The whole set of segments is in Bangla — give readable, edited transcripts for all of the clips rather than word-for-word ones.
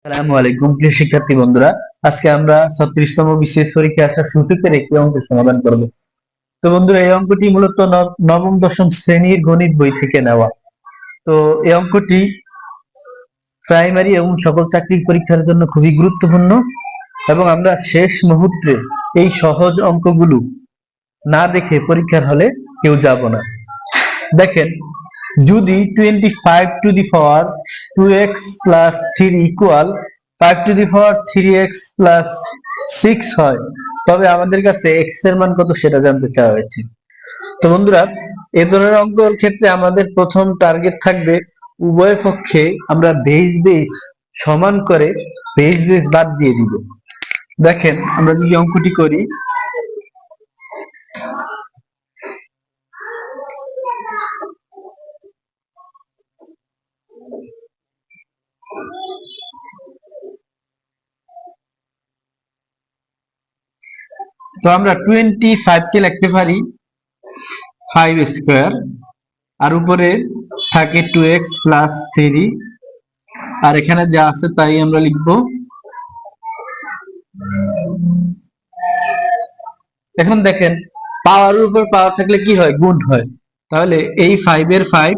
আসসালামু আলাইকুম প্রিয় শিক্ষার্থী বন্ধুরা, আজকে আমরা 36তম বিশেষ পরীক্ষা আসার সূচকের একটি অঙ্কের সমাধান করব। তো বন্ধুরা, এই অঙ্কটি মূলত নবম দশম শ্রেণীর গণিত বই থেকে নেওয়া। তো এই অঙ্কটি প্রাইমারি এবং সকল চাকরির পরীক্ষার জন্য খুবই গুরুত্বপূর্ণ এবং আমরা শেষ মুহূর্তে এই সহজ অঙ্কগুলো না দেখে পরীক্ষার হলে কেউ যাব না। দেখেন, যদি 25 to the power 2x plus 3 equal 5 to the power 3x plus 6 হয়, তবে আমাদের কাছে x এর মান কত সেটা জানতে চাওয়া হয়েছে। তো বন্ধুরা, এই ধরনের অঙ্কের ক্ষেত্রে আমাদের প্রথম টার্গেট থাকবে উভয় পক্ষে আমরা বেস বেস সমান করে বেস বেস বাদ দিয়ে দিব। দেখেন, আমরা যদি অঙ্কটি করি, তো আমরা 25 কে লিখতে পারি 5 স্কয়ার, আর উপরে থাকে 2x প্লাস 3, আর এখানে যা আছে তাই আমরা লিখব। এখন দেখেন, পাওয়ারের উপর পাওয়ার থাকলে কি হয়? গুণ হয়। তাহলে এই 5 এর 5,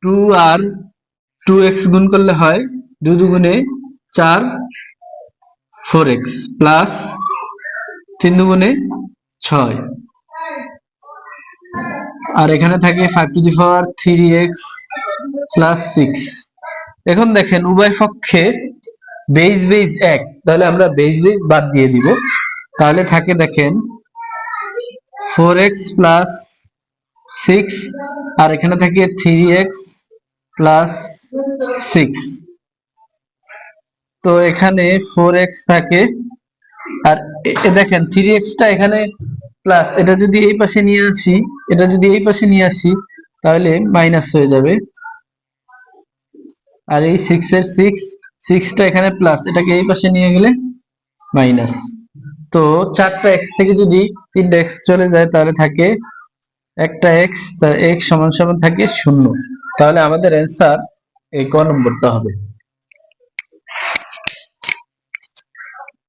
2 আর 2x গুণ করলে হয় 2 দুগুণে 4, 4x প্লাস 3 দুগুণে 6, আর এখানে থাকে 5 to the power 3x plus 6। এখন দেখেন, উভয় পক্ষে বেস বেস এক, তাহলে আমরা বেস বেস বাদ দিয়ে দিব। তাহলে থাকে, দেখেন, 4x প্লাস 6, আর এখানে থাকে 3x প্লাস 6। তো এখানে 4x থাকে, আর দেখেন 3x টা এখানে প্লাস, এটা যদি এই পাশে নিয়ে আসি, এটা যদি এই পাশে নিয়ে আসি তাহলে মাইনাস হয়ে যাবে। আর এই 6 এর 6 টা এখানে প্লাস, এটাকে এই পাশে নিয়ে গেলে মাইনাস। তো 4টা x থেকে যদি 3টা x চলে যায় তাহলে থাকে একটা x, তার x সমান সমান থাকে 0। তাহলে আমাদের অ্যান্সার এই ক নম্বরটা হবে।